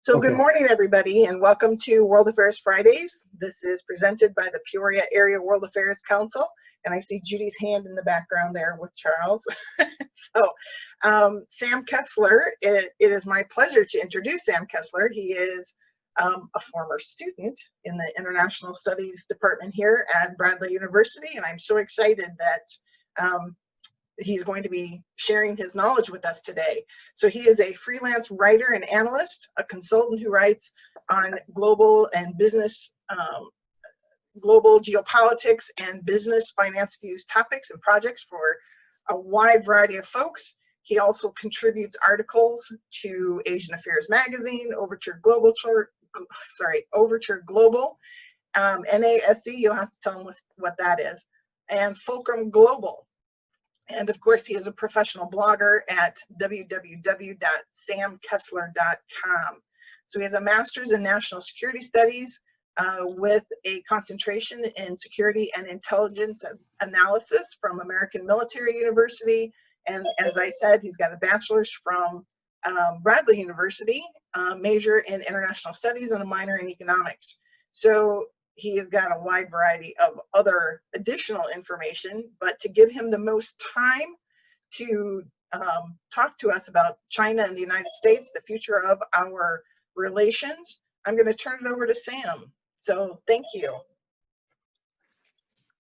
So good Okay. morning, everybody, and welcome to World Affairs Fridays. This is presented by the Peoria Area World Affairs Council, and I see Judy's hand in the background there with Charles. Sam Kessler, it is my pleasure to introduce Sam Kessler. He is a former student in the International Studies Department here at Bradley University, and I'm so excited that he's going to be sharing his knowledge with us today. So he is a freelance writer and analyst, a consultant who writes on global and business, global geopolitics and business finance views topics and projects for a wide variety of folks. He also contributes articles to Asian Affairs Magazine, Overture Global, NASC, you'll have to tell him what that is, and Fulcrum Global. And of course, he is a professional blogger at www.samkessler.com. So he has a master's in national security studies with a concentration in security and intelligence analysis from American Military University. And as I said, he's got a bachelor's from Bradley University, major in international studies and a minor in economics. So he has got a wide variety of other additional information, but to give him the most time to talk to us about China and the United States, the future of our relations, I'm going to turn it over to Sam. So thank you.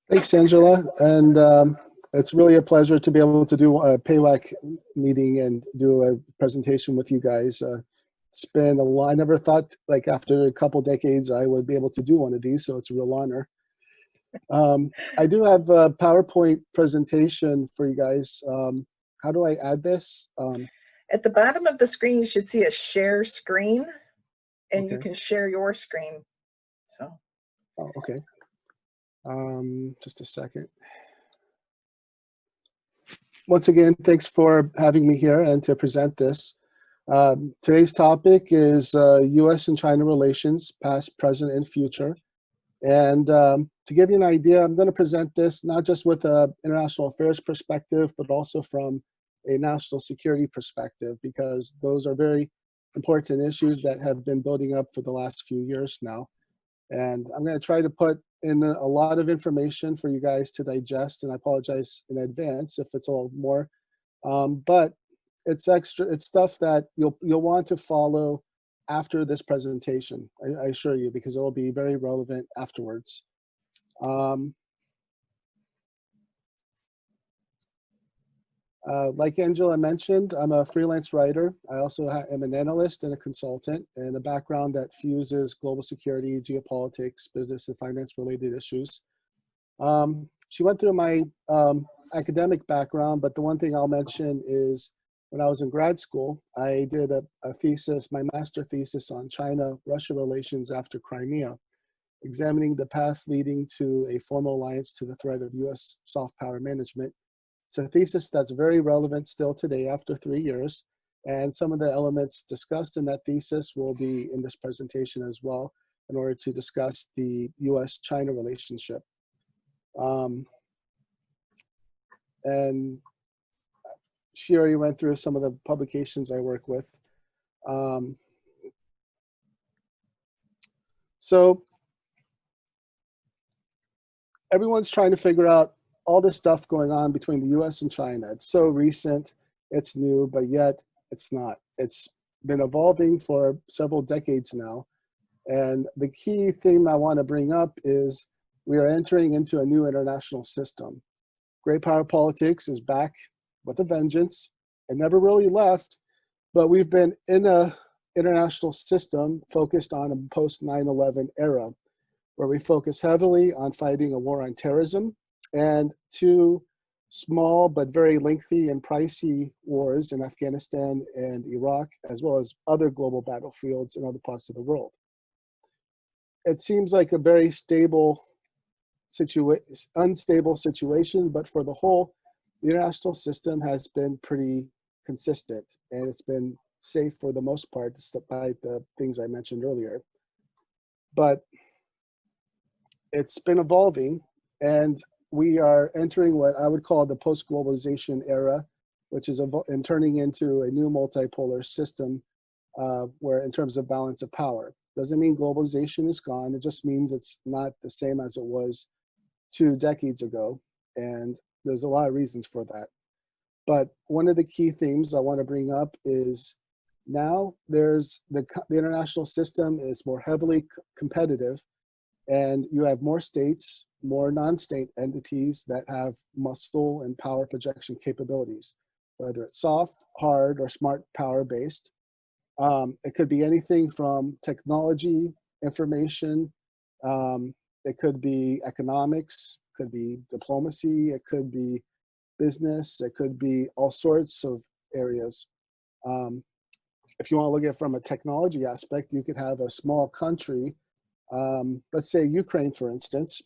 Thanks, Angela. And it's really a pleasure to be able to do a PAWAC meeting and do a presentation with you guys. It's been a while. I never thought, like, after a couple decades I would be able to do one of these, so it's a real honor. I do have a PowerPoint presentation for you guys. How do I add this? At the bottom of the screen, you should see a share screen, and okay. You can share your screen. So. Oh, okay. Just a second. Once again, thanks for having me here and to present this. Today's topic is U.S. and China relations, past, present, and future. And to give you an idea, I'm going to present this not just with an international affairs perspective, but also from a national security perspective, because those are very important issues that have been building up for the last few years now. And I'm going to try to put in a lot of information for you guys to digest, and I apologize in advance if it's a little more. But it's stuff that you'll want to follow after this presentation, I assure you, because it will be very relevant afterwards. Like Angela mentioned, I'm a freelance writer. I also am an analyst and a consultant, and a background that fuses global security, geopolitics, business, and finance related issues. She went through my academic background, but the one thing I'll mention is when I was in grad school, I did a thesis, my master thesis on China-Russia relations after Crimea, examining the path leading to a formal alliance to the threat of U.S. soft power management. It's a thesis that's very relevant still today after 3 years, and some of the elements discussed in that thesis will be in this presentation as well in order to discuss the U.S.-China relationship. And she already went through some of the publications I work with. So everyone's trying to figure out all this stuff going on between the US and China. It's so recent, it's new, but yet it's not. It's been evolving for several decades now. And the key theme I want to bring up is we are entering into a new international system. Great power politics is back with a vengeance. It never really left, but we've been in a international system focused on a post 9/11 era, where we focus heavily on fighting a war on terrorism and two small but very lengthy and pricey wars in Afghanistan and Iraq, as well as other global battlefields in other parts of the world. It seems like a very unstable situation, but for the whole, the international system has been pretty consistent, and it's been safe for the most part, despite the things I mentioned earlier. But it's been evolving, and we are entering what I would call the post-globalization era, which is turning into a new multipolar system where in terms of balance of power. Doesn't mean globalization is gone. It just means it's not the same as it was 2 decades ago. And there's a lot of reasons for that. But one of the key themes I want to bring up is now there's the international system is more heavily competitive, and you have more states, more non-state entities that have muscle and power projection capabilities, whether it's soft, hard, or smart power based. It could be anything from technology, information, it could be economics, could be diplomacy, it could be business, it could be all sorts of areas. If you want to look at it from a technology aspect, you could have a small country, let's say Ukraine, for instance,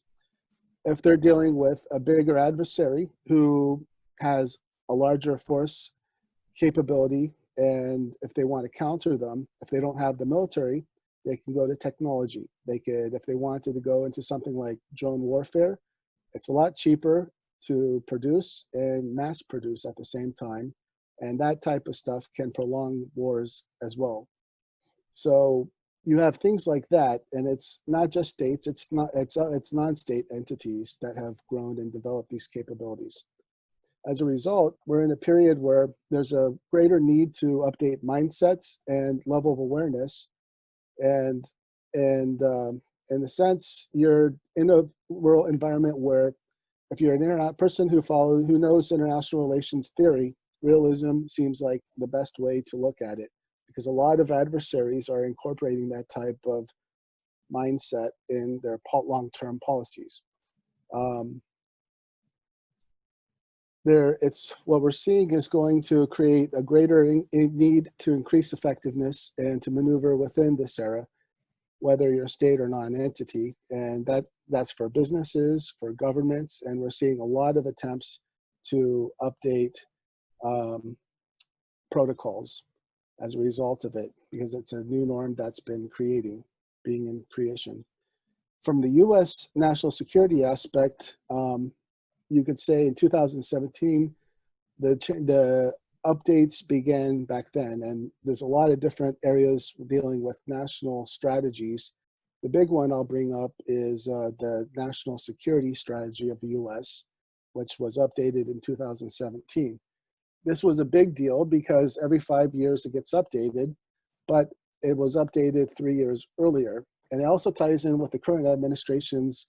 if they're dealing with a bigger adversary who has a larger force capability, and if they want to counter them, if they don't have the military, they can go to technology. They could, if they wanted to go into something like drone warfare, it's a lot cheaper to produce and mass produce at the same time. And that type of stuff can prolong wars as well. So you have things like that, and it's not just states, it's non-state entities that have grown and developed these capabilities. As a result, we're in a period where there's a greater need to update mindsets and level of awareness. And in a sense, you're in a world environment where if you're an person who knows international relations theory, realism seems like the best way to look at it, because a lot of adversaries are incorporating that type of mindset in their long-term policies. What we're seeing is going to create a greater need to increase effectiveness and to maneuver within this era, whether you're a state or non-entity, and that's for businesses, for governments, and we're seeing a lot of attempts to update protocols as a result of it, because it's a new norm that's been being in creation. From the U.S. national security aspect, you could say in 2017, the updates began back then, and there's a lot of different areas dealing with national strategies. The big one I'll bring up is the national security strategy of the U.S., which was updated in 2017. This was a big deal because every 5 years it gets updated, but it was updated 3 years earlier. And it also ties in with the current administration's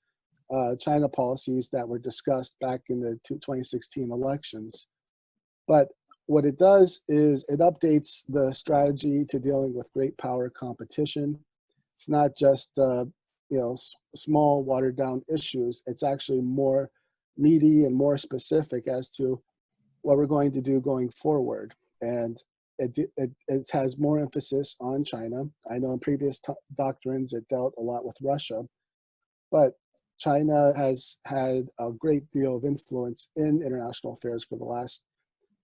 China policies that were discussed back in the 2016 elections. But what it does is it updates the strategy to dealing with great power competition. It's not just small watered down issues. It's actually more meaty and more specific as to what we're going to do going forward. And it has more emphasis on China. I know in previous doctrines it dealt a lot with Russia, but China has had a great deal of influence in international affairs for the last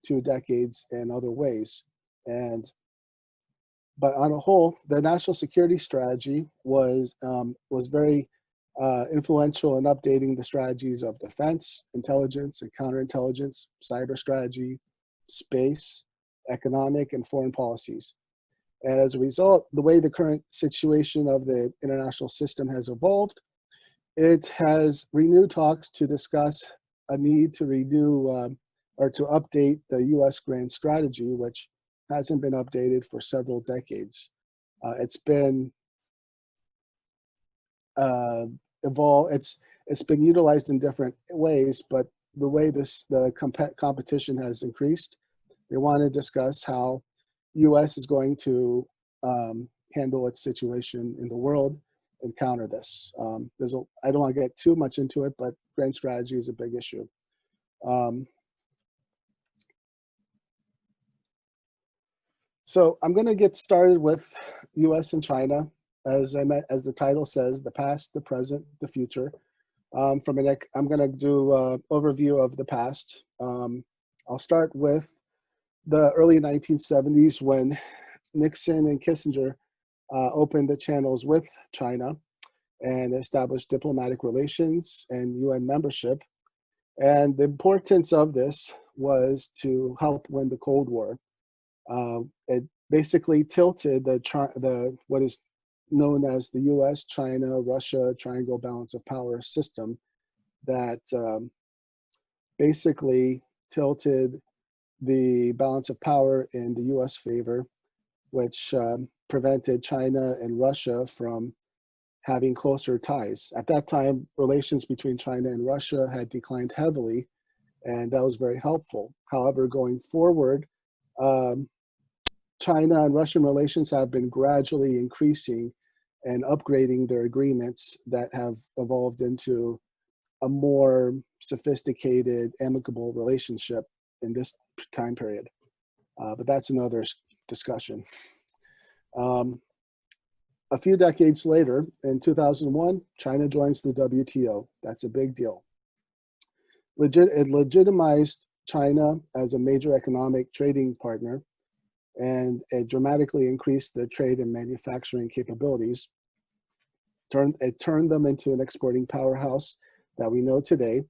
2 decades in other ways. But on a whole, the national security strategy was very influential in updating the strategies of defense, intelligence, and counterintelligence, cyber strategy, space, economic, and foreign policies. And as a result, the way the current situation of the international system has evolved, it has renewed talks to discuss a need to renew or to update the U.S. grand strategy, which hasn't been updated for several decades. It's been evolved. It's been utilized in different ways, but the way the competition has increased, they want to discuss how U.S. is going to handle its situation in the world and counter this. I don't want to get too much into it, but grand strategy is a big issue. So I'm going to get started with U.S. and China, as the title says, the past, the present, the future. I'm going to do an overview of the past. I'll start with the early 1970s when Nixon and Kissinger opened the channels with China and established diplomatic relations and UN membership. And the importance of this was to help win the Cold War. basically tilted what is known as the U.S., China, Russia triangle balance of power system that basically tilted the balance of power in the U.S. favor, which prevented China and Russia from having closer ties. At that time, relations between China and Russia had declined heavily, and that was very helpful. However, going forward, China and Russian relations have been gradually increasing and upgrading their agreements that have evolved into a more sophisticated, amicable relationship in this time period. But that's another discussion. A few decades later, in 2001, China joins the WTO. That's a big deal. It legitimized China as a major economic trading partner, and it dramatically increased their trade and manufacturing capabilities. It turned them into an exporting powerhouse that we know today.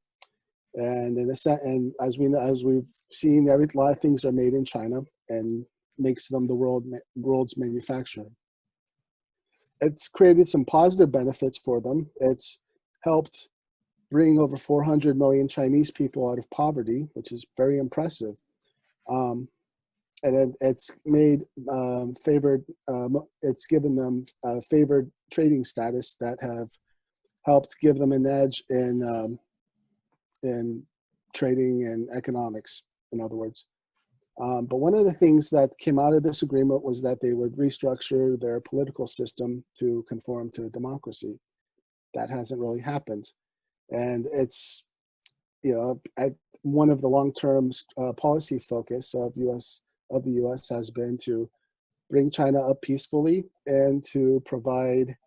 And as we've seen, a lot of things are made in China and makes them the world's manufacturer. It's created some positive benefits for them. It's helped bring over 400 million Chinese people out of poverty, which is very impressive. And it's made it's given them favored trading status that have helped give them an edge in trading and economics, in other words. But one of the things that came out of this agreement was that they would restructure their political system to conform to democracy. That hasn't really happened. And it's, one of the long-term policy focus of the U.S. has been to bring China up peacefully and to provide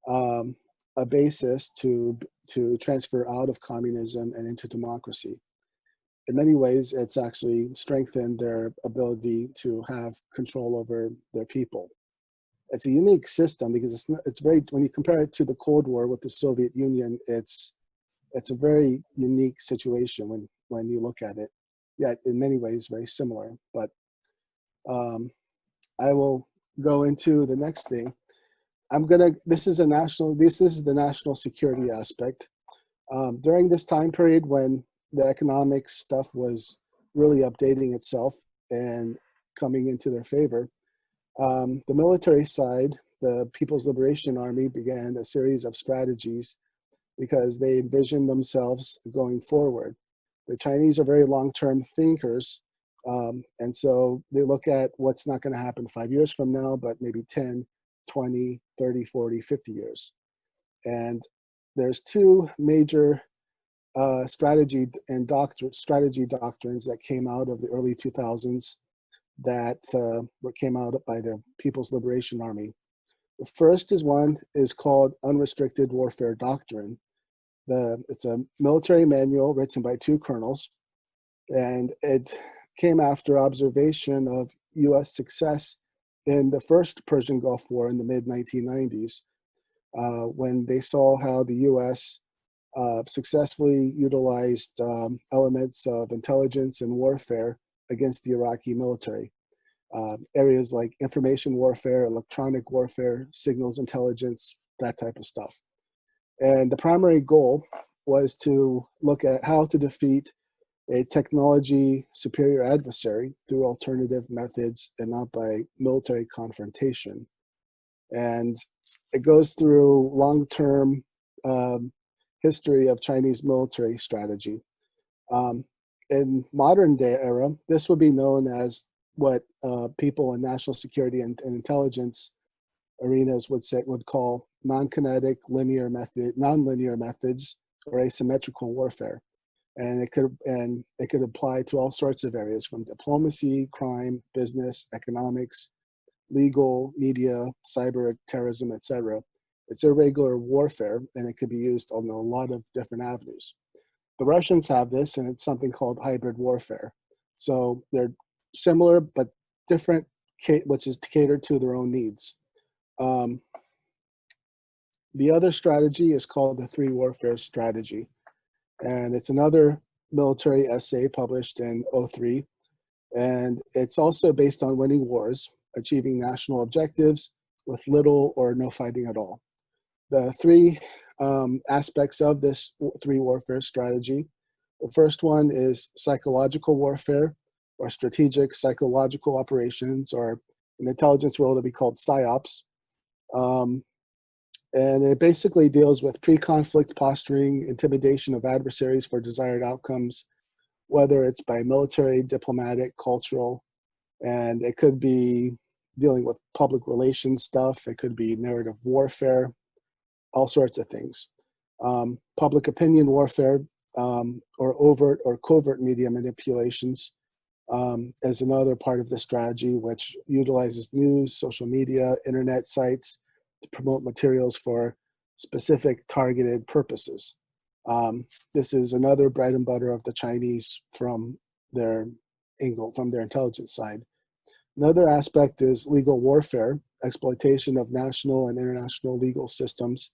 a basis to transfer out of communism and into democracy. In many ways, it's actually strengthened their ability to have control over their people. It's a unique system because when you compare it to the Cold War with the Soviet Union, it's a very unique situation when you look at it. Yet in many ways, very similar. But I will go into the next thing. This is the national security aspect. During this time period when the economic stuff was really updating itself and coming into their favor, the military side, the People's Liberation Army, began a series of strategies because they envisioned themselves going forward. The Chinese are very long-term thinkers, and so they look at what's not going to happen 5 years from now, but maybe 10, 20, 30, 40, 50 years. And there's two major strategy doctrines that came out of the early 2000s that came out by the People's Liberation Army. The first is called Unrestricted Warfare Doctrine. It's a military manual written by two colonels, and it came after observation of U.S. success in the first Persian Gulf War in the mid-1990s, when they saw how the U.S. Successfully utilized elements of intelligence and warfare against the Iraqi military. Areas like information warfare, electronic warfare, signals intelligence, that type of stuff. And the primary goal was to look at how to defeat a technology superior adversary through alternative methods and not by military confrontation. And it goes through long-term history of Chinese military strategy. In modern day era, this would be known as what people in national security and intelligence arenas would call non-kinetic non-linear methods or asymmetrical warfare. And it could apply to all sorts of areas, from diplomacy, crime, business, economics, legal, media, cyber, terrorism, etc. It's irregular warfare, and it could be used on a lot of different avenues. The Russians have this, and it's something called hybrid warfare. So they're similar but different, which is catered to their own needs. The other strategy is called the three warfare strategy. And it's another military essay published in '03. And it's also based on winning wars. achieving national objectives with little or no fighting at all. The three aspects of this three warfare strategy. The first one is psychological warfare, or strategic psychological operations, or in the intelligence world it'll be called PSYOPs. And it basically deals with pre-conflict posturing, intimidation of adversaries for desired outcomes, whether it's by military, diplomatic, cultural, and it could be dealing with public relations stuff. It could be narrative warfare, all sorts of things. Public opinion warfare, or overt or covert media manipulations, as another part of the strategy, which utilizes news, social media, internet sites to promote materials for specific targeted purposes. This is another bread and butter of the Chinese from their angle, from their intelligence side. Another aspect is legal warfare, exploitation of national and international legal systems,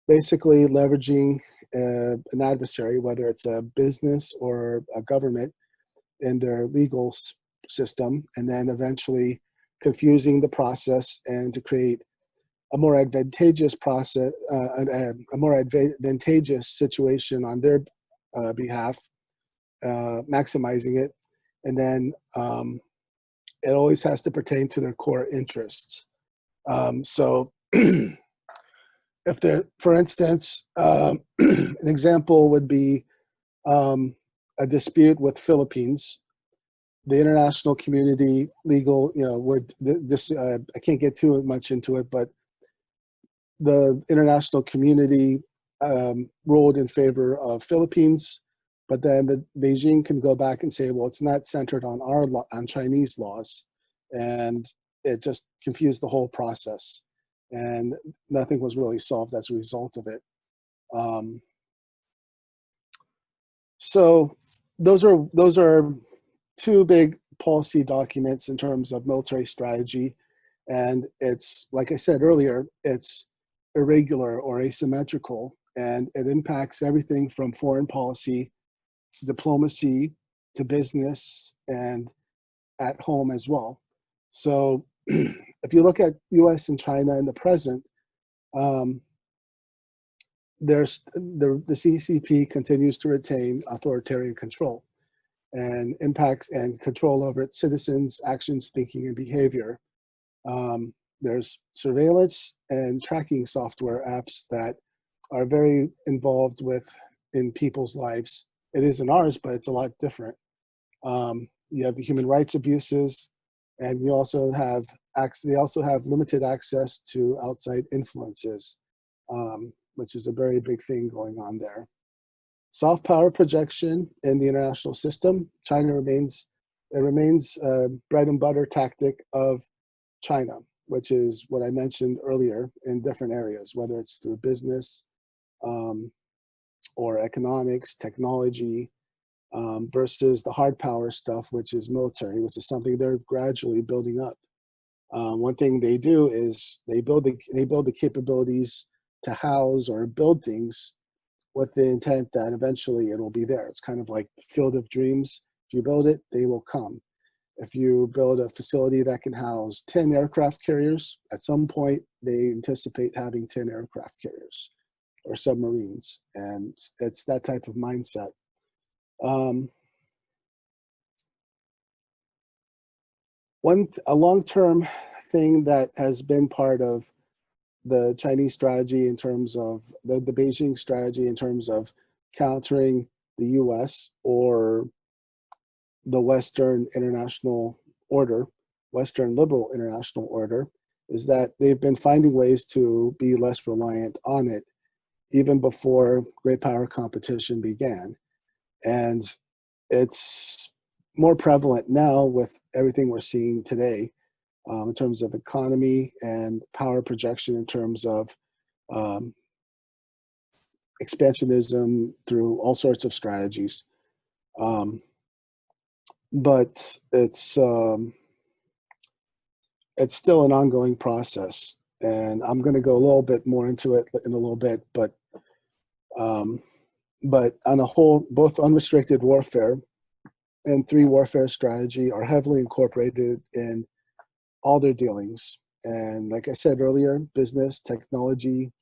basically leveraging an adversary, whether it's a business or a government, in their legal system, and then eventually confusing the process and to create a more advantageous process, a more advantageous situation on their behalf, maximizing it, and then it always has to pertain to their core interests. So, if there, for instance, an example would be a dispute with Philippines. The international community legal, would this, I can't get too much into it, but the international community ruled in favor of Philippines, but then the Beijing can go back and say, well, it's not centered on on Chinese laws, and it just confused the whole process, and nothing was really solved as a result of it. So those are two big policy documents in terms of military strategy, and it's, like I said earlier, it's irregular or asymmetrical, and it impacts everything from foreign policy, diplomacy, to business, and at home as well. So if you look at US and China in the present, there's the CCP continues to retain authoritarian control and impacts and control over its citizens' actions, thinking, and behavior. There's surveillance and tracking software apps that are very involved in people's lives. It is in ours, but it's a lot different. You have the human rights abuses, and you also have they also have limited access to outside influences, which is a very big thing going on there. Soft power projection in the international system. China remains a bread and butter tactic of China, which is what I mentioned earlier in different areas, whether it's through business or economics, technology, versus the hard power stuff, which is military, which is something they're gradually building up. One thing they do is they build the capabilities to house or build things with the intent that eventually it'll be there. It's kind of like Field of Dreams. If you build it, they will come. If you build a facility that can house 10 aircraft carriers, at some point they anticipate having 10 aircraft carriers or submarines, and it's that type of mindset. A long-term thing that has been part of the Chinese strategy in terms of the Beijing strategy in terms of countering the US or the Western international order, Western liberal international order, is that they've been finding ways to be less reliant on it even before great power competition began. And it's more prevalent now with everything we're seeing today in terms of economy and power projection, in terms of expansionism through all sorts of strategies. But it's still an ongoing process, and I'm going to go a little bit more into it in a little bit. But on a whole, both unrestricted warfare and three warfare strategy are heavily incorporated in all their dealings. And like I said earlier, business, technology,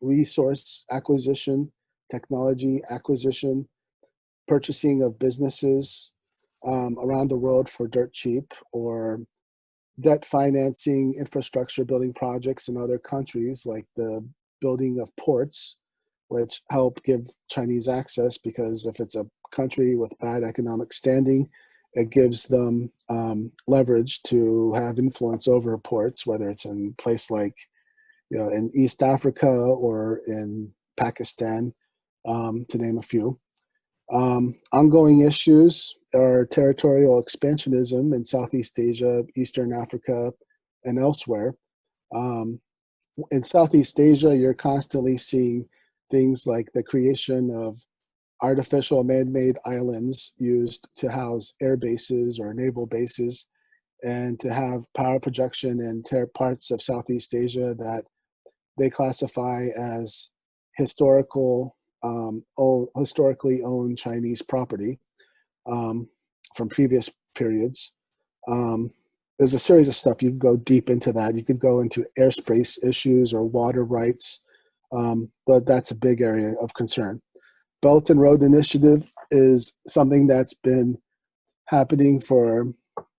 resource acquisition, technology acquisition, purchasing of businesses around the world for dirt cheap, or debt financing infrastructure building projects in other countries, like the building of ports, which help give Chinese access, because if it's a country with bad economic standing, it gives them leverage to have influence over ports, whether it's in a place like, in East Africa or in Pakistan, to name a few. Ongoing issues are territorial expansionism in Southeast Asia, Eastern Africa, and elsewhere. In Southeast Asia, you're constantly seeing things like the creation of artificial man-made islands used to house air bases or naval bases, and to have power projection in parts of Southeast Asia that they classify as historically owned Chinese property from previous periods. There's a series of stuff. You can go deep into that. You could go into airspace issues or water rights, but that's a big area of concern. Belt and Road Initiative is something that's been happening for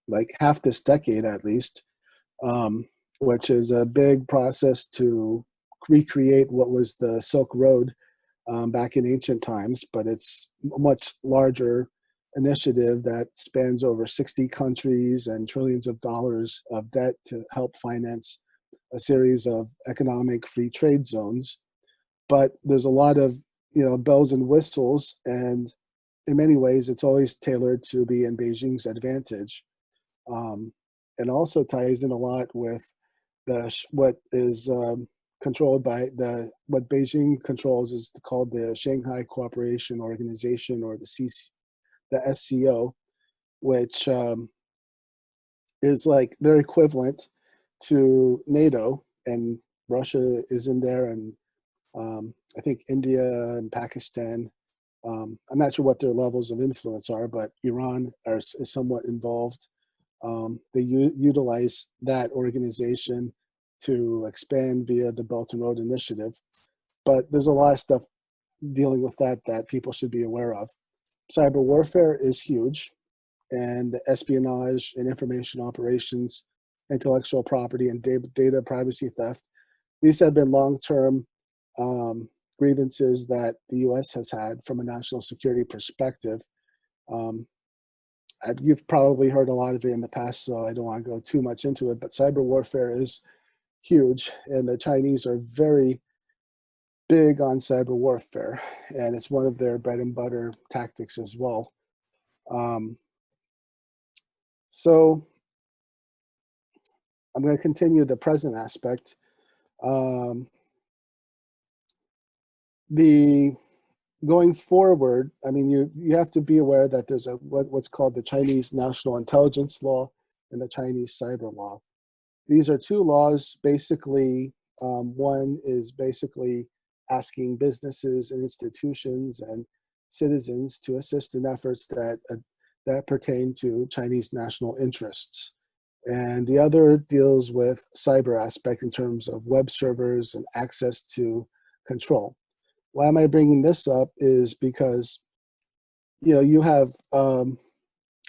like half this decade at least, which is a big process to recreate what was the Silk Road back in ancient times, but it's a much larger initiative that spans over 60 countries and trillions of dollars of debt to help finance a series of economic free trade zones. But there's a lot of bells and whistles, and in many ways it's always tailored to be in Beijing's advantage. And also ties in a lot with what is controlled by what Beijing controls is called the Shanghai Cooperation Organization, or the SCO, which is like their equivalent to NATO, and Russia is in there, and I think India and Pakistan. I'm not sure what their levels of influence are, but Iran is somewhat involved. They utilize that organization to expand via the Belt and Road Initiative. But there's a lot of stuff dealing with that people should be aware of. Cyber warfare is huge, and the espionage and information operations, intellectual property, and data privacy theft. These have been long-term grievances that the U.S. has had from a national security perspective. You've probably heard a lot of it in the past, so I don't want to go too much into it, but cyber warfare is huge, and the Chinese are very big on cyber warfare, and it's one of their bread and butter tactics as well. So I'm going to continue the present aspect. Going forward, I mean, you have to be aware that there's what's called the Chinese National Intelligence Law and the Chinese Cyber Law. These are two laws. Basically, one is basically asking businesses and institutions and citizens to assist in efforts that pertain to Chinese national interests. And the other deals with cyber aspect in terms of web servers and access to control. Why am I bringing this up is because, you have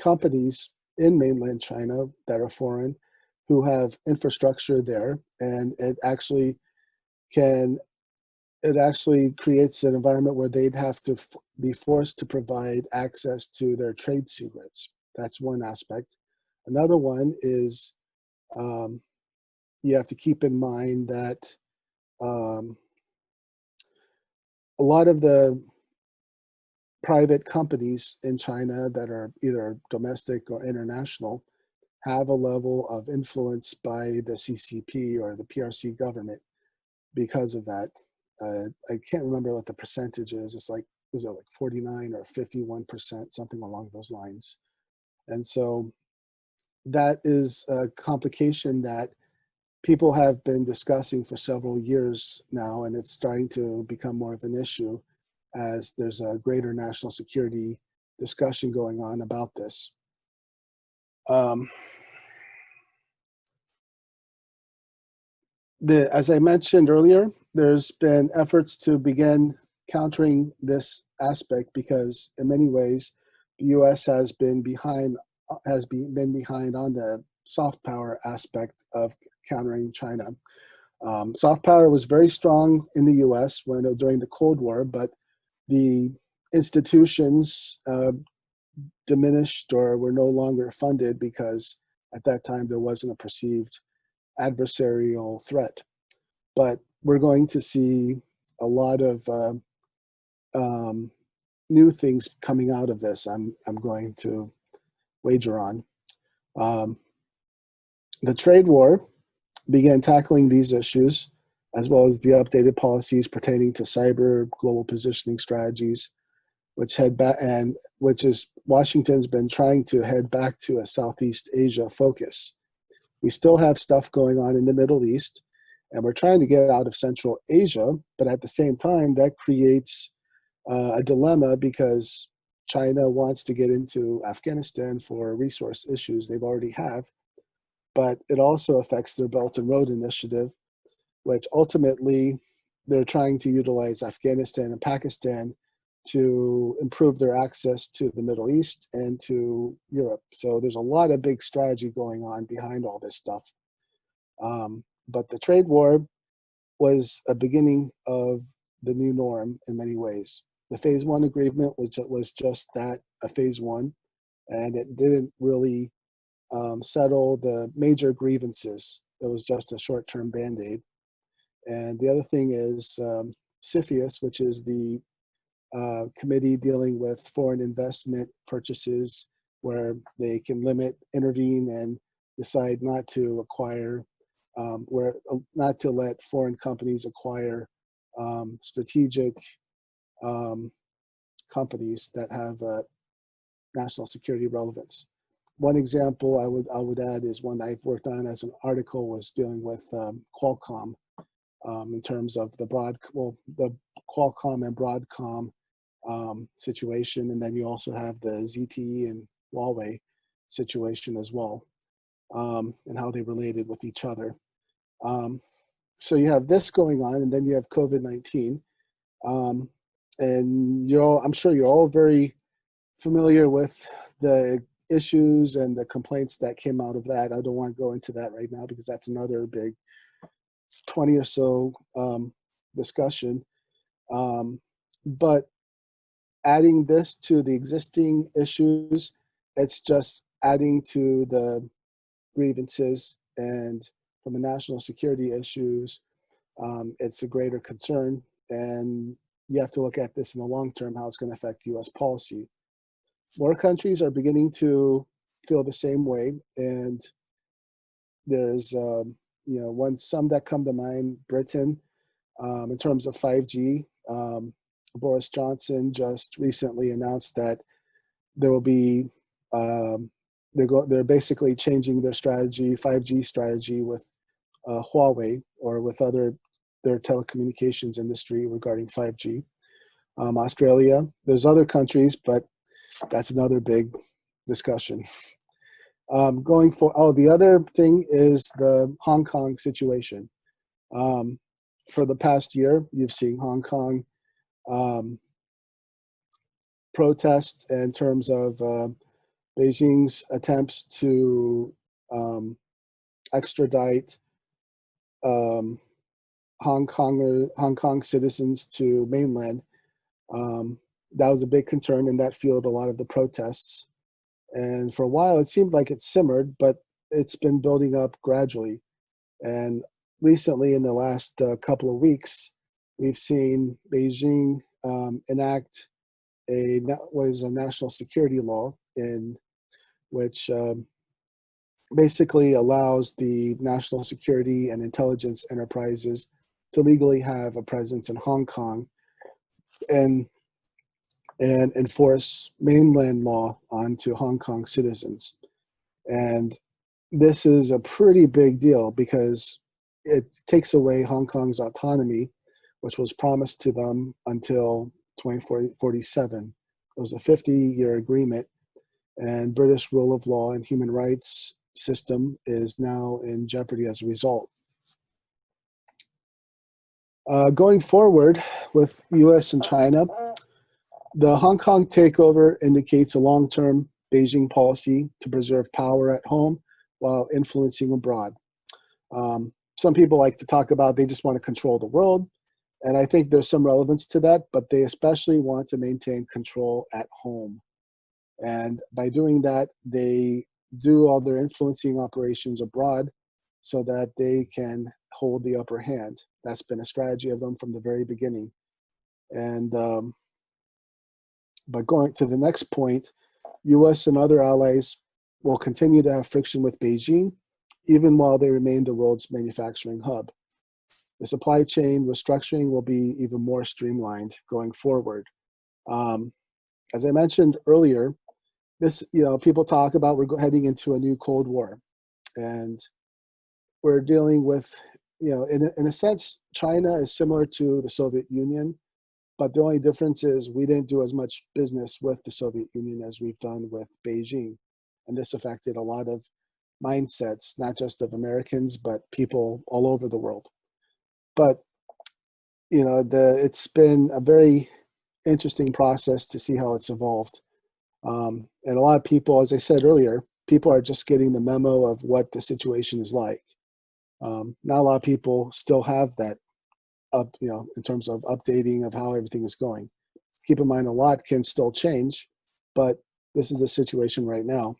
companies in mainland China that are foreign who have infrastructure there, and it actually creates an environment where they'd have to be forced to provide access to their trade secrets. That's one aspect. Another one is you have to keep in mind that a lot of the private companies in China that are either domestic or international have a level of influence by the CCP or the PRC government because of that. I can't remember what the percentage is. It's like, was it like 49 or 51%, something along those lines. And so that is a complication that people have been discussing for several years now, and it's starting to become more of an issue as there's a greater national security discussion going on about this. as I mentioned earlier, there's been efforts to begin countering this aspect because in many ways, the U.S. been behind on the soft power aspect of countering China. Soft power was very strong in the U.S. During the Cold War, but the institutions diminished or were no longer funded because at that time there wasn't a perceived adversarial threat. But we're going to see a lot of new things coming out of this. I'm going to wager on. The trade war began tackling these issues, as well as the updated policies pertaining to cyber, global positioning strategies, which is Washington's been trying to head back to a Southeast Asia focus. We still have stuff going on in the Middle East, and we're trying to get out of Central Asia, but at the same time, that creates a dilemma because China wants to get into Afghanistan for resource issues they already have, but it also affects their Belt and Road Initiative, which ultimately they're trying to utilize Afghanistan and Pakistan to improve their access to the Middle East and to Europe. So there's a lot of big strategy going on behind all this stuff. But the trade war was a beginning of the new norm in many ways. The phase one agreement was just that, a phase one, and it didn't really settle the major grievances. It was just a short-term Band-Aid. And the other thing is CFIUS, which is the committee dealing with foreign investment purchases, where they can intervene, and decide not to acquire, not to let foreign companies acquire strategic companies that have national security relevance. One example I would add is one I've worked on as an article was dealing with Qualcomm in terms of the Qualcomm and Broadcom situation, and then you also have the ZTE and Huawei situation as well, and how they related with each other. So you have this going on, and then you have COVID-19, and I'm sure you're all very familiar with the issues and the complaints that came out of that. I don't want to go into that right now because that's another big 20 or so discussion. But adding this to the existing issues, it's just adding to the grievances, and from the national security issues, it's a greater concern, and you have to look at this in the long term, how it's going to affect U.S. policy. More countries are beginning to feel the same way, and there's some that come to mind. Britain, in terms of 5G, Boris Johnson just recently announced that there will be they're basically changing their 5G strategy with Huawei or with their telecommunications industry regarding 5G. Australia, there's other countries, but that's another big discussion. The other thing is the Hong Kong situation. For the past year, you've seen Hong Kong protest in terms of Beijing's attempts to extradite Hong Kong citizens to mainland. That was a big concern, and that fueled a lot of the protests. And for a while, it seemed like it simmered, but it's been building up gradually. And recently, in the last couple of weeks, we've seen Beijing enact a national security law in which basically allows the national security and intelligence enterprises to legally have a presence in Hong Kong and enforce mainland law onto Hong Kong citizens. And this is a pretty big deal because it takes away Hong Kong's autonomy, which was promised to them until 2047. It was a 50-year agreement, and British rule of law and human rights system is now in jeopardy as a result. Going forward with US and China, the Hong Kong takeover indicates a long-term Beijing policy to preserve power at home while influencing abroad. Some people like to talk about they just want to control the world, and I think there's some relevance to that, but they especially want to maintain control at home. And by doing that, they do all their influencing operations abroad so that they can hold the upper hand. That's been a strategy of them from the very beginning. And but going to the next point, US and other allies will continue to have friction with Beijing, even while they remain the world's manufacturing hub. The supply chain restructuring will be even more streamlined going forward. As I mentioned earlier, people talk about we're heading into a new Cold War, and we're dealing with, in a sense, China is similar to the Soviet Union, but the only difference is we didn't do as much business with the Soviet Union as we've done with Beijing. And this affected a lot of mindsets, not just of Americans, but people all over the world. But, it's been a very interesting process to see how it's evolved. And a lot of people, as I said earlier, people are just getting the memo of what the situation is like. Not a lot of people still have that in terms of updating of how everything is going. Keep in mind, a lot can still change, but this is the situation right now.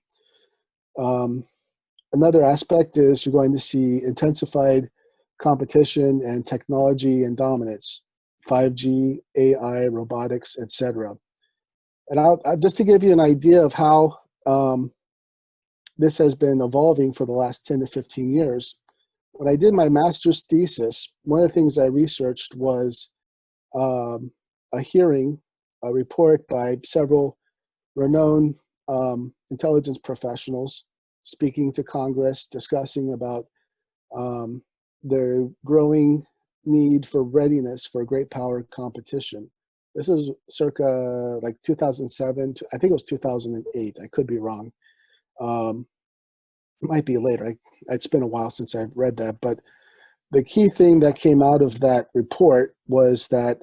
Another aspect is you're going to see intensified competition and technology and dominance, 5G, AI, robotics, etc. And just to give you an idea of how this has been evolving for the last 10 to 15 years, when I did my master's thesis, one of the things I researched was a report by several renowned intelligence professionals speaking to Congress, discussing about the growing need for readiness for great power competition. This is circa like 2007, I think it was 2008, I could be wrong. It might be later. It's been a while since I've read that, but the key thing that came out of that report was that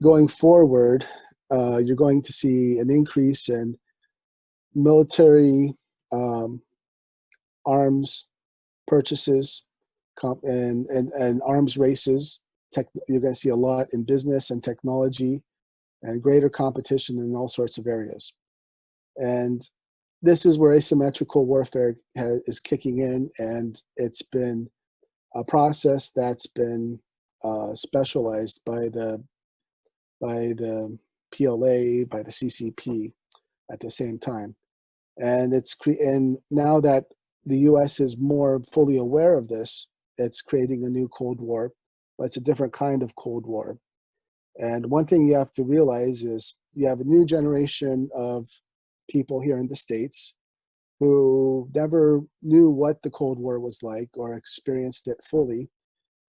going forward, you're going to see an increase in military arms purchases and arms races. You're going to see a lot in business and technology and greater competition in all sorts of areas. And this is where asymmetrical warfare is kicking in, and it's been a process that's been specialized by the PLA, by the CCP at the same time. And and now that the US is more fully aware of this, it's creating a new Cold War, but it's a different kind of Cold War. And one thing you have to realize is you have a new generation of people here in the States who never knew what the Cold War was like or experienced it fully.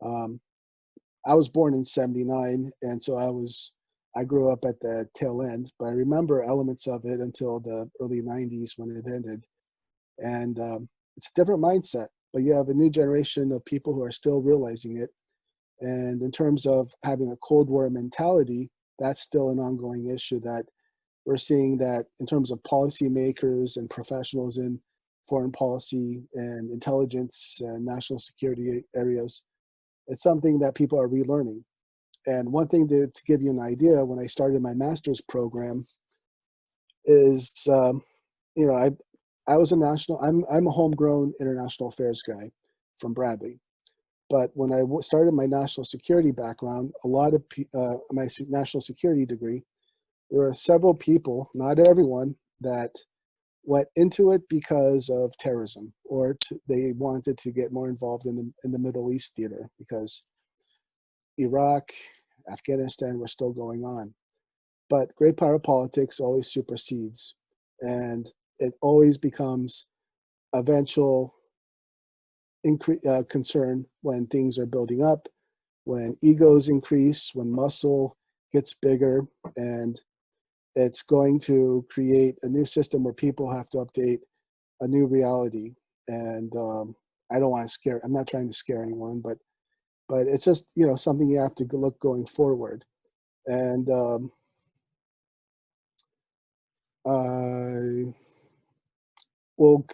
I was born in '79, and so I grew up at the tail end, but I remember elements of it until the early '90s when it ended. And it's a different mindset, but you have a new generation of people who are still realizing it. And in terms of having a Cold War mentality, that's still an ongoing issue that we're seeing, that in terms of policymakers and professionals in foreign policy and intelligence and national security areas, it's something that people are relearning. And one thing to give you an idea, when I started my master's program, is I was I'm a homegrown international affairs guy from Bradley. But when I started my national security background, a lot of my national security degree, there were several people, not everyone, that went into it because of terrorism, or they wanted to get more involved in the Middle East theater because Iraq, Afghanistan were still going on. But great power politics always supersedes, and it always becomes eventual concern when things are building up, when egos increase, when muscle gets bigger, and it's going to create a new system where people have to update a new reality. And I don't want to I'm not trying to scare anyone, but but it's just, something you have to look going forward. And well,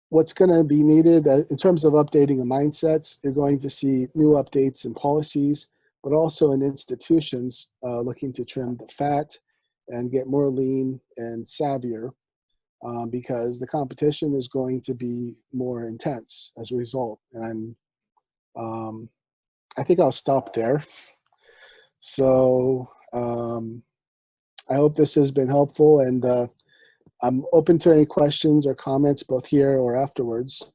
what's going to be needed in terms of updating the mindsets, you're going to see new updates in policies, but also in institutions looking to trim the fat and get more lean and savvier, because the competition is going to be more intense as a result. And I think I'll stop there. So I hope this has been helpful, and I'm open to any questions or comments, both here or afterwards.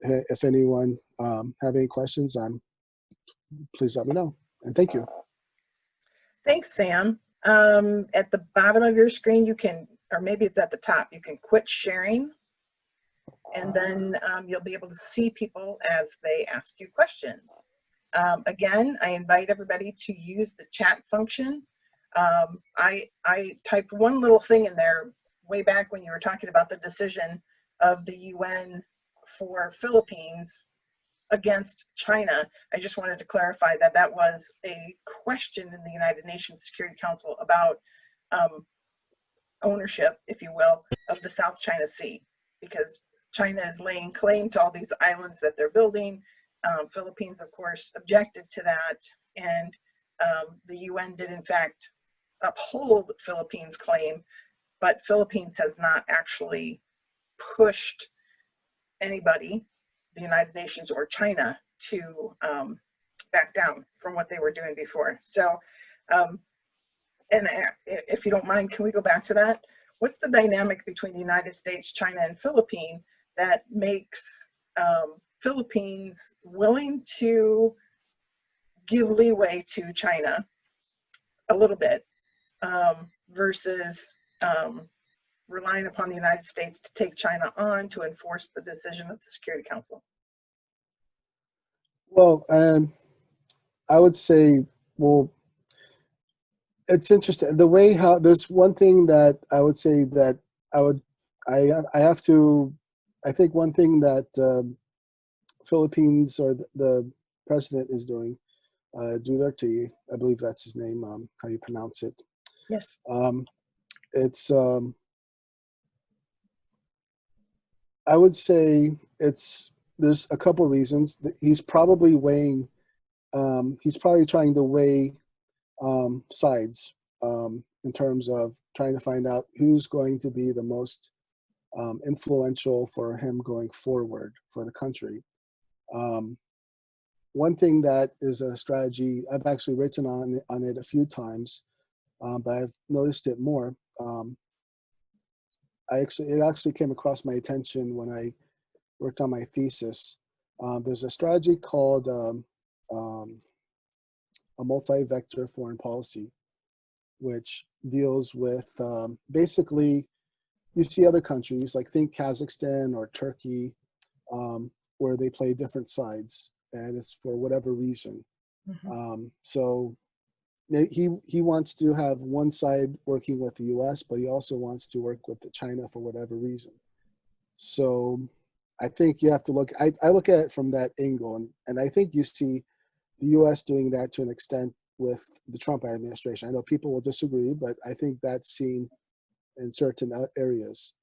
If anyone have any questions, please let me know. And thank you. Thanks, Sam. At the bottom of your screen, you can, or maybe it's at the top, you can quit sharing, and then you'll be able to see people as they ask you questions. Again, I invite everybody to use the chat function. I typed one little thing in there way back when you were talking about the decision of the UN for Philippines against China. I just wanted to clarify that that was a question in the United Nations Security Council about ownership, if you will, of the South China Sea, because China is laying claim to all these islands that they're building. Philippines, of course, objected to that, and the UN did in fact uphold Philippines' claim, but Philippines has not actually pushed anybody, the United Nations or China, to back down from what they were doing before. So, and if you don't mind, can we go back to that? What's the dynamic between the United States, China, and Philippines that makes Philippines willing to give leeway to China a little bit versus relying upon the United States to take China on to enforce the decision of the Security Council? Well, I would say, well, it's interesting the way how there's one thing that I would say that I think one thing that Philippines or the president is doing, Duterte, I believe that's his name, how you pronounce it. Yes. It's I would say there's a couple reasons. He's probably trying to weigh sides in terms of trying to find out who's going to be the most influential for him going forward for the country. One thing that is a strategy, I've actually written on it a few times, but I've noticed it more. It actually came across my attention when I worked on my thesis. There's a strategy called a multi-vector foreign policy, which deals with basically, you see other countries, like think Kazakhstan or Turkey, where they play different sides, and it's for whatever reason. Mm-hmm. So he wants to have one side working with the US, but he also wants to work with China for whatever reason. So I think you have to look, I look at it from that angle, and I think you see the US doing that to an extent with the Trump administration. I know people will disagree, but I think that's seen in certain areas.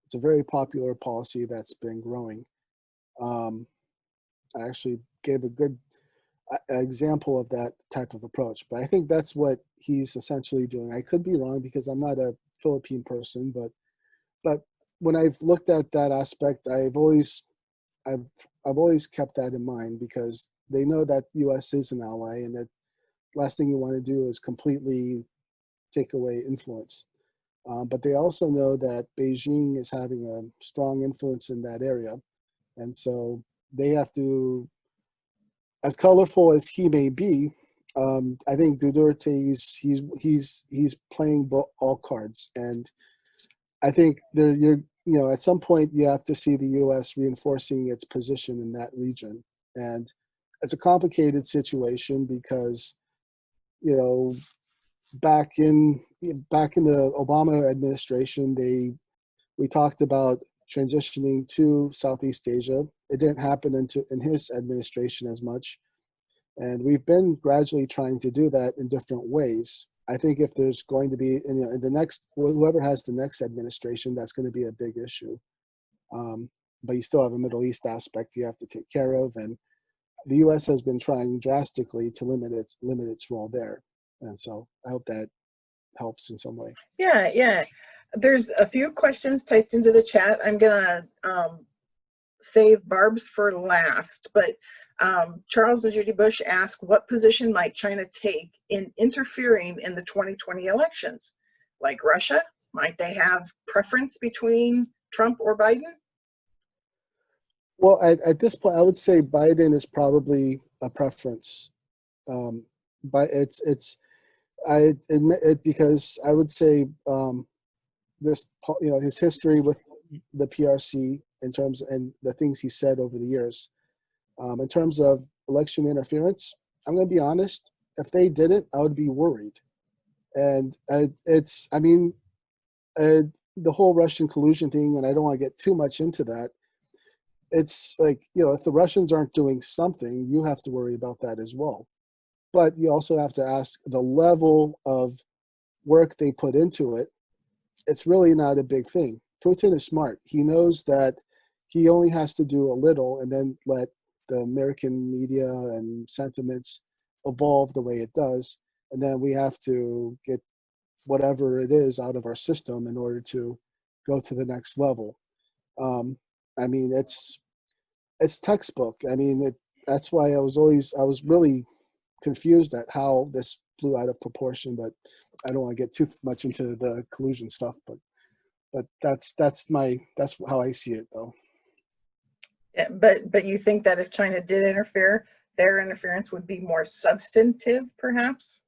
It's a very popular policy that's been growing. I actually gave a good example of that type of approach, but I think that's what he's essentially doing. I could be wrong because I'm not a Philippine person, but when I've looked at that aspect, I've always kept that in mind, because they know that US is an ally, and that last thing you want to do is completely take away influence. But they also know that Beijing is having a strong influence in that area, and so they have to, as colorful as he may be, I think Duterte he's playing all cards, and I think at some point you have to see the U.S. reinforcing its position in that region, and it's a complicated situation because, back in the Obama administration, we talked about transitioning to Southeast Asia It didn't happen in his administration as much. And we've been gradually trying to do that in different ways. I think if there's going to be, in the next, whoever has the next administration, that's going to be a big issue. But you still have a Middle East aspect you have to take care of. And the U.S. has been trying drastically to limit its role there. And so I hope that helps in some way. Yeah, yeah. There's a few questions typed into the chat. I'm going to save Barb's for last, but Charles and Judy Bush ask, what position might China take in interfering in the 2020 elections? Like Russia, might they have preference between Trump or Biden? Well, at this point, I would say Biden is probably a preference. But I admit it because I would say this, his history with the PRC in terms and the things he said over the years. In terms of election interference, I'm going to be honest. If they did it, I would be worried. And the whole Russian collusion thing, and I don't want to get too much into that. It's like, if the Russians aren't doing something, you have to worry about that as well. But you also have to ask the level of work they put into it. It's really not a big thing. Putin is smart. He knows that he only has to do a little and then let the American media and sentiments evolve the way it does. And then we have to get whatever it is out of our system in order to go to the next level. It's textbook. That's why I was really confused at how this blew out of proportion, but I don't want to get too much into the collusion stuff, but that's how I see it though. Yeah, but you think that if China did interfere, their interference would be more substantive, perhaps?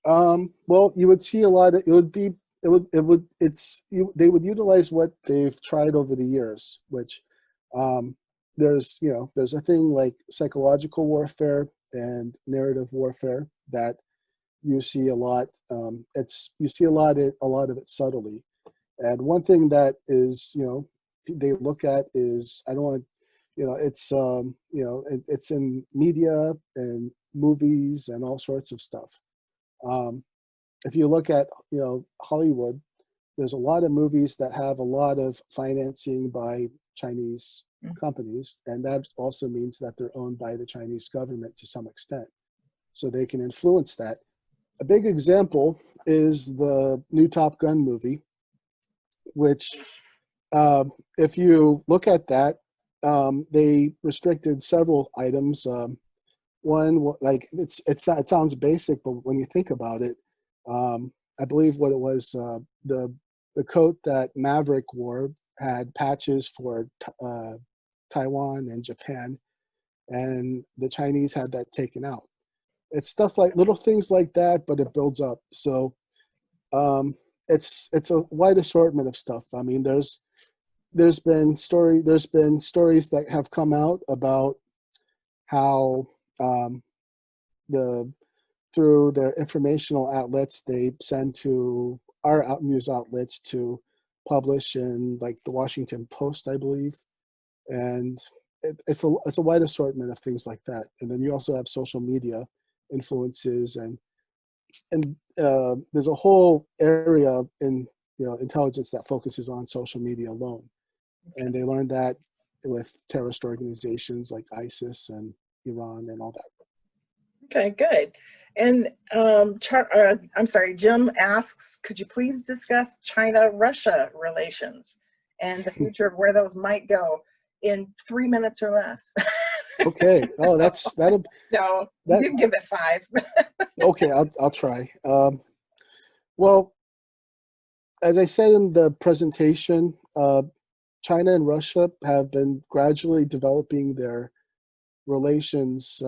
Well, you would see a lot of, they would utilize what they've tried over the years, which there's a thing like psychological warfare and narrative warfare that you see a lot. You see a lot of it subtly. And one thing that is, they look at is, I don't want, it's in media and movies and all sorts of stuff. If you look at, Hollywood, there's a lot of movies that have a lot of financing by Chinese companies, and that also means that they're owned by the Chinese government to some extent. So they can influence that. A big example is the new Top Gun movie, which, if you look at that, they restricted several items. One, like it sounds basic, but when you think about it, I believe what it was, the coat that Maverick wore had patches for Taiwan and Japan, and the Chinese had that taken out. It's stuff like little things like that, but it builds up. So it's a wide assortment of stuff. There's been stories that have come out about how through their informational outlets they send to our news outlets to publish in, like, the Washington Post, I believe, and it's a wide assortment of things like that. And then you also have social media influences, and there's a whole area in intelligence that focuses on social media alone, and they learned that with terrorist organizations like ISIS and Iran and all that. Okay, good. And I'm sorry, Jim asks, could you please discuss China-Russia relations and the future of where those might go in 3 minutes or less? Okay. Oh, that'll. No, you can give it 5. Okay, I'll try. Well, as I said in the presentation, China and Russia have been gradually developing their relations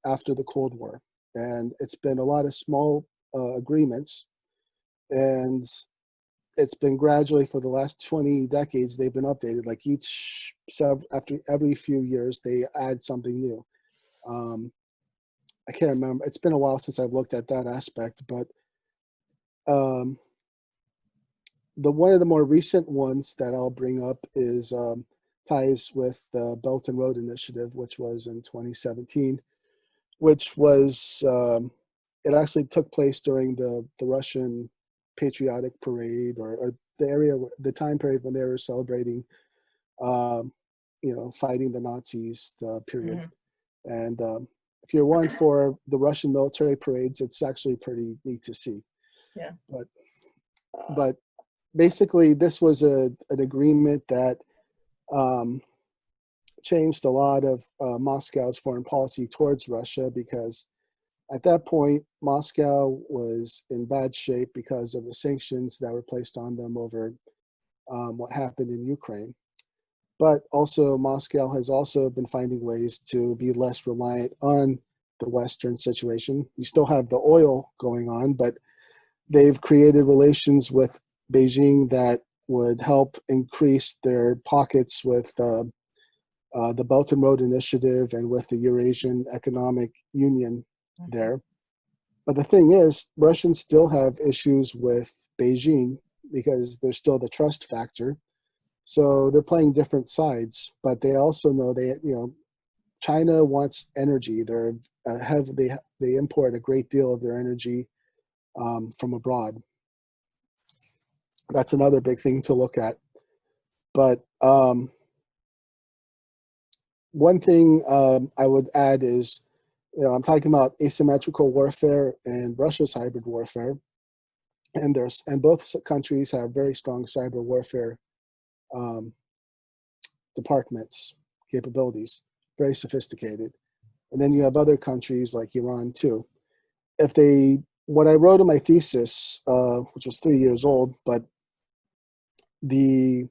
after the Cold War, and it's been a lot of small agreements, and it's been gradually, for the last 20 decades, they've been updated. Like after every few years, they add something new. I can't remember. It's been a while since I've looked at that aspect, but one of the more recent ones that I'll bring up is ties with the Belt and Road Initiative, which was in 2017, which was, it actually took place during the Russian patriotic parade, or the area, the time period when they were celebrating, um, fighting the Nazis, the period. Mm-hmm. And if you're one for the Russian military parades, it's actually pretty neat to see. Yeah. But basically, this was an agreement that changed a lot of Moscow's foreign policy towards Russia, because at that point, Moscow was in bad shape because of the sanctions that were placed on them over what happened in Ukraine. But also, Moscow has also been finding ways to be less reliant on the Western situation. We still have the oil going on, but they've created relations with Beijing that would help increase their pockets with the Belt and Road Initiative and with the Eurasian Economic Union there. But the thing is, Russians still have issues with Beijing because there's still the trust factor. So they're playing different sides, but they also know China wants energy. They're they import a great deal of their energy from abroad. That's another big thing to look at. But one thing I would add is, I'm talking about asymmetrical warfare and Russia's hybrid warfare, and both countries have very strong cyber warfare departments, capabilities, very sophisticated. And then you have other countries like Iran too. What I wrote in my thesis, which was 3 years old, but it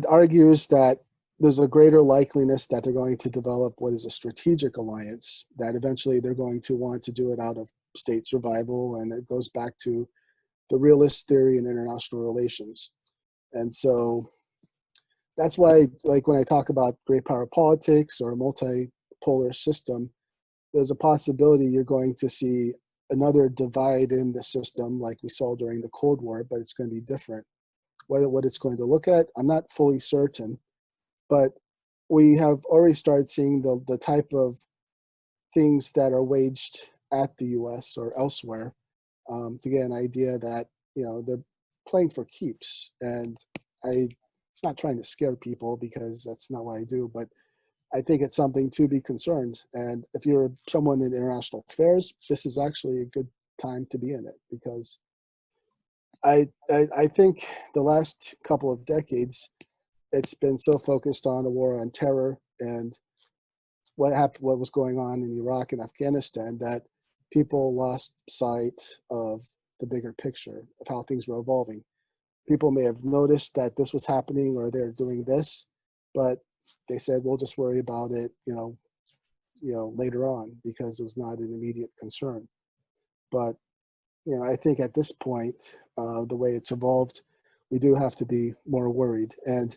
argues that there's a greater likeliness that they're going to develop what is a strategic alliance, that eventually they're going to want to do it out of state survival, and it goes back to the realist theory in international relations. And so that's why, like, when I talk about great power politics or a multipolar system, there's a possibility you're going to see another divide in the system like we saw during the Cold War, but it's going to be different. What it's going to look at, I'm not fully certain, but we have already started seeing the type of things that are waged at the US or elsewhere to get an idea that, they're playing for keeps. And I'm not trying to scare people, because that's not what I do, but I think it's something to be concerned. And if you're someone in international affairs, this is actually a good time to be in it, because I think the last couple of decades, it's been so focused on a war on terror and what was going on in Iraq and Afghanistan, that people lost sight of the bigger picture of how things were evolving. People may have noticed that this was happening or they're doing this, but they said, we'll just worry about it, later on, because it was not an immediate concern. But, I think at this point, the way it's evolved, we do have to be more worried. And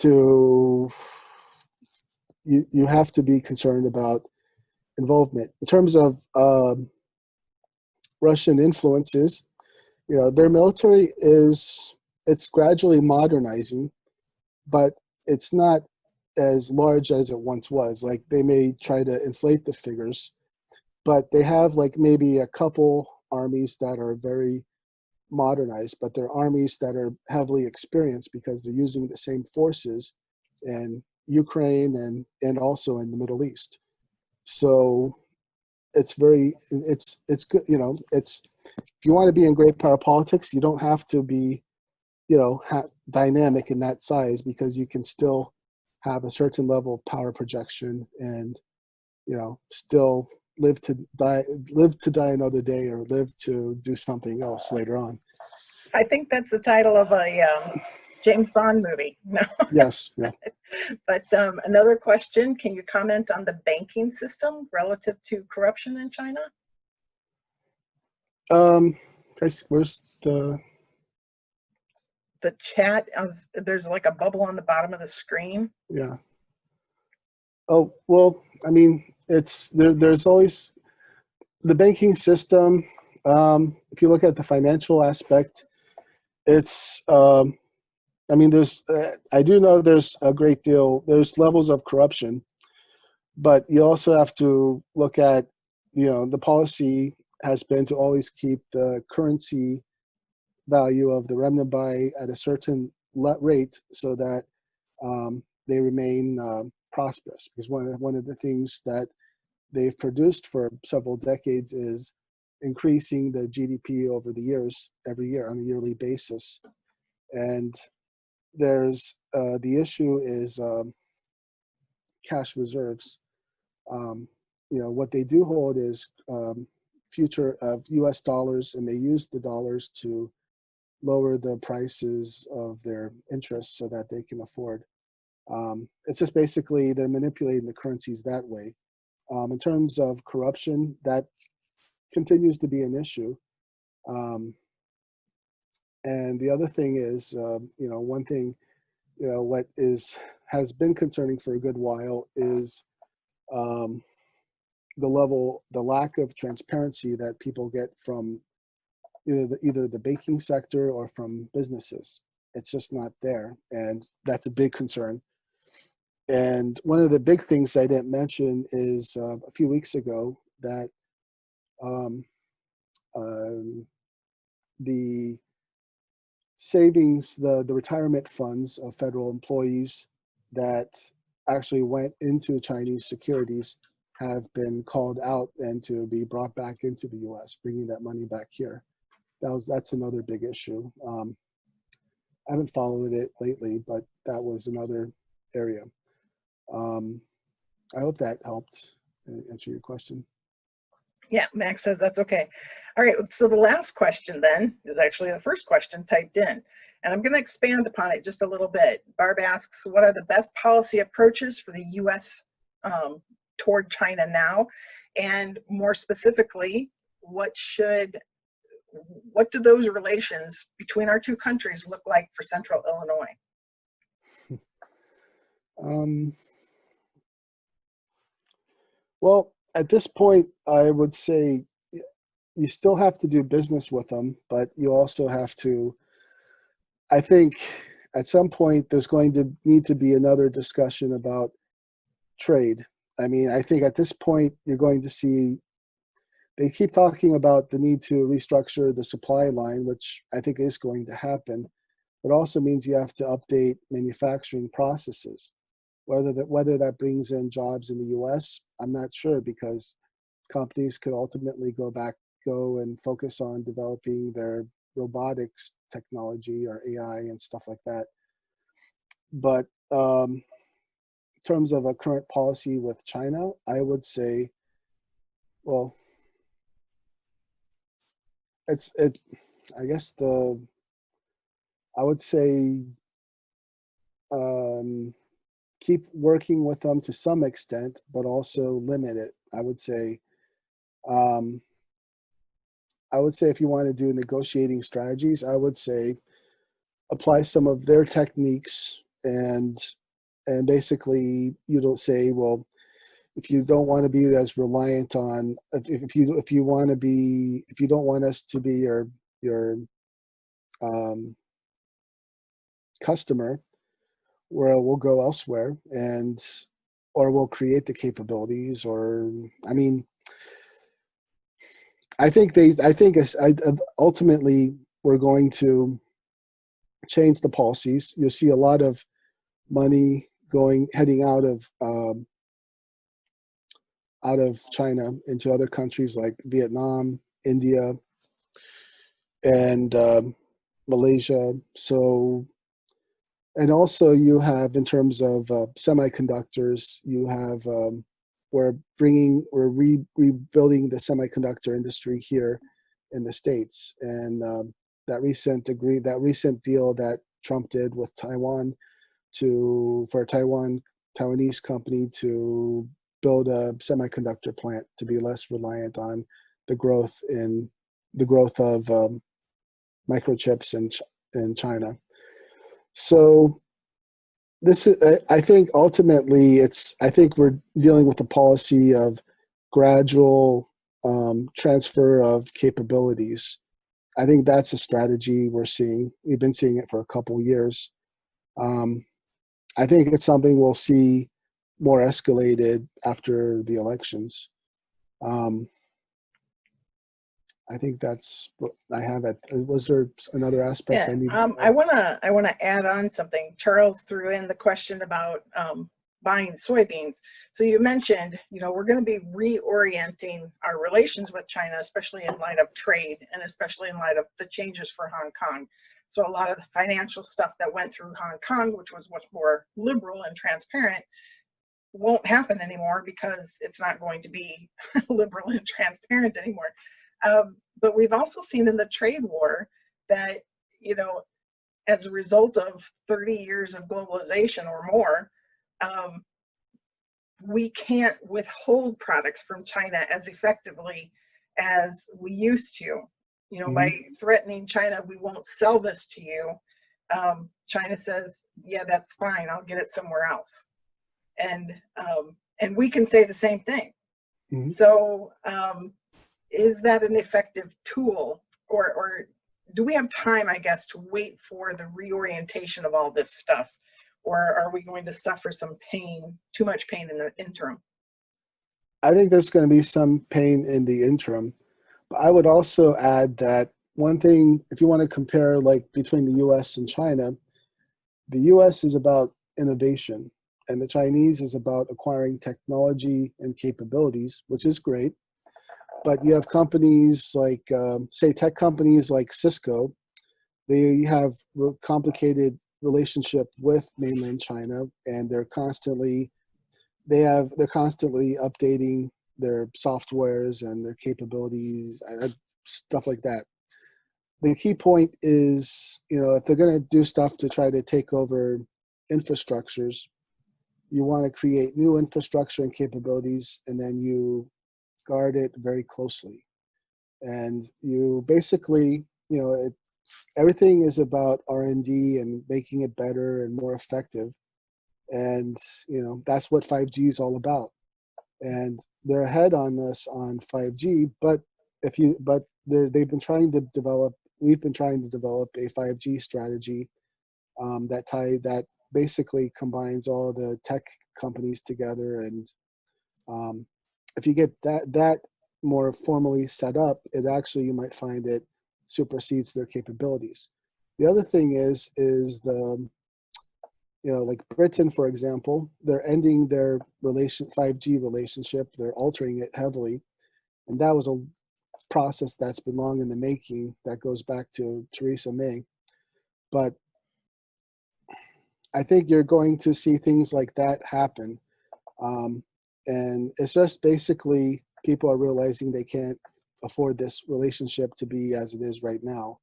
you have to be concerned about involvement. In terms of Russian influences, their military it's gradually modernizing, but it's not as large as it once was. Like, they may try to inflate the figures, but they have like maybe a couple armies that are very modernized, but they're armies that are heavily experienced because they're using the same forces in Ukraine and also in the Middle East. So it's good. If you want to be in great power politics, you don't have to be, dynamic in that size, because you can still have a certain level of power projection and, still live to die another day, or live to do something else later on. I think that's the title of a James Bond movie. No. Yes. Yeah. But another question, can you comment on the banking system relative to corruption in China? Where's the chat? There's like a bubble on the bottom of the screen. Yeah. Oh, well, I mean, there's always the banking system. If you look at the financial aspect, it's I mean, I do know there's a great deal, there's levels of corruption, but you also have to look at, the policy has been to always keep the currency value of the renminbi at a certain rate so that they remain prosperous. Because one of the things that they've produced for several decades is increasing the GDP over the years, every year on a yearly basis. And there's the issue is cash reserves. What they do hold is future of US dollars, and they use the dollars to lower the prices of their interests so that they can afford. It's just basically they're manipulating the currencies that way. In terms of corruption, that continues to be an issue. And the other thing is, one thing, what has been concerning for a good while is the lack of transparency that people get from either the banking sector or from businesses. It's just not there, and that's a big concern. And one of the big things I didn't mention is a few weeks ago that the savings, the retirement funds of federal employees that actually went into Chinese securities have been called out and to be brought back into the U.S., bringing that money back here. That's another big issue. I haven't followed it lately, but that was another area. I hope that helped answer your question. Yeah, Max says that's okay. All right, so the last question then is actually the first question typed in, and I'm going to expand upon it just a little bit. Barb asks, what are the best policy approaches for the U.S. Toward China now? And more specifically, what do those relations between our two countries look like for Central Illinois? Well, at this point, I would say you still have to do business with them, but you also have to, I think at some point there's going to need to be another discussion about trade. I mean, I think at this point you're going to see, they keep talking about the need to restructure the supply line, which I think is going to happen, but also means you have to update manufacturing processes. Whether that brings in jobs in the US, I'm not sure, because companies could ultimately go and focus on developing their robotics technology or AI and stuff like that. But in terms of a current policy with China, I would say, well, I guess I would say keep working with them to some extent, but also limit it. I would say if you want to do negotiating strategies, I would say apply some of their techniques and basically you don't say, well, if you don't want to be as reliant on, if you don't want us to be your customer, where we'll go elsewhere or we'll create the capabilities, or I mean, I think ultimately we're going to change the policies. You'll see a lot of money heading out of China into other countries like Vietnam, India, and Malaysia. So, and also you have, in terms of semiconductors, you have we're rebuilding the semiconductor industry here in the States, and that recent deal that Trump did with Taiwan for a Taiwanese company to build a semiconductor plant to be less reliant on the growth of microchips in China. So this is, I think ultimately I think we're dealing with a policy of gradual transfer of capabilities. I think that's a strategy we've been seeing it for a couple years. I think it's something we'll see more escalated after the elections. I think that's what I have. Was there another aspect Yeah, I needed to I add? wanna add on something. Charles threw in the question about buying soybeans. So you mentioned, we're going to be reorienting our relations with China, especially in light of trade and especially in light of the changes for Hong Kong. So a lot of the financial stuff that went through Hong Kong, which was much more liberal and transparent, won't happen anymore because it's not going to be liberal and transparent anymore. But we've also seen in the trade war that, as a result of 30 years of globalization or more, we can't withhold products from China as effectively as we used to. By threatening China, we won't sell this to you. China says, yeah, that's fine. I'll get it somewhere else. And we can say the same thing. So is that an effective tool, or do we have time, I guess, to wait for the reorientation of all this stuff? Or are we going to suffer some pain, too much pain in the interim? I think there's going to be some pain in the interim. But I would also add that one thing, if you want to compare like between the US and China, the US is about innovation and the Chinese is about acquiring technology and capabilities, which is great. But you have companies like, say, tech companies like Cisco. They have a complicated relationship with mainland China, and they're constantly updating their softwares and their capabilities, stuff like that. The key point is, if they're going to do stuff to try to take over infrastructures, you want to create new infrastructure and capabilities, and then you guard it very closely. And you basically, everything is about R&D and making it better and more effective. And, that's what 5G is all about. And they're ahead on us on 5G, but we've been trying to develop a 5G strategy that basically combines all the tech companies together. And if you get that more formally set up, you might find it supersedes their capabilities. The other thing is like Britain, for example, they're ending their 5G relationship. They're altering it heavily. And that was a process that's been long in the making that goes back to Theresa May. But I think you're going to see things like that happen. And it's just basically people are realizing they can't afford this relationship to be as it is right now.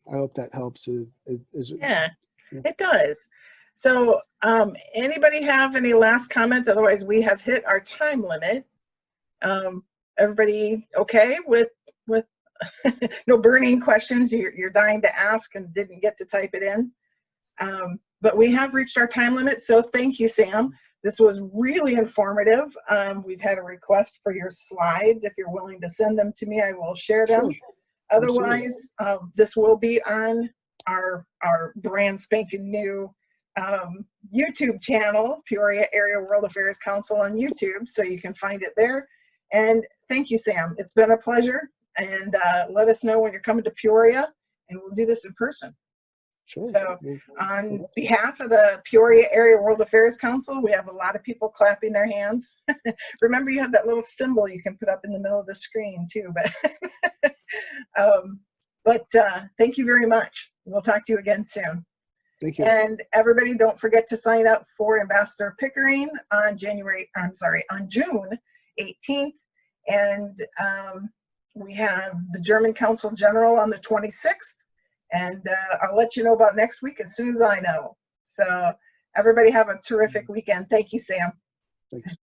I hope that helps. Yeah, it does. So anybody have any last comments? Otherwise, we have hit our time limit. Everybody okay with no burning questions you're dying to ask and didn't get to type it in? But we have reached our time limit, so thank you, Sam. This was really informative. We've had a request for your slides. If you're willing to send them to me, I will share them. Sure. Otherwise, this will be on our brand spanking new YouTube channel, Peoria Area World Affairs Council on YouTube, so you can find it there. And thank you, Sam. It's been a pleasure. And let us know when you're coming to Peoria, and we'll do this in person. Sure. So on behalf of the Peoria Area World Affairs Council, we have a lot of people clapping their hands. Remember, you have that little symbol you can put up in the middle of the screen too. But thank you very much. We'll talk to you again soon. Thank you. And everybody, don't forget to sign up for Ambassador Pickering on June 18th. And we have the German Consul General on the 26th. And I'll let you know about next week as soon as I know. So everybody have a terrific weekend. Thank you, Sam. Thanks.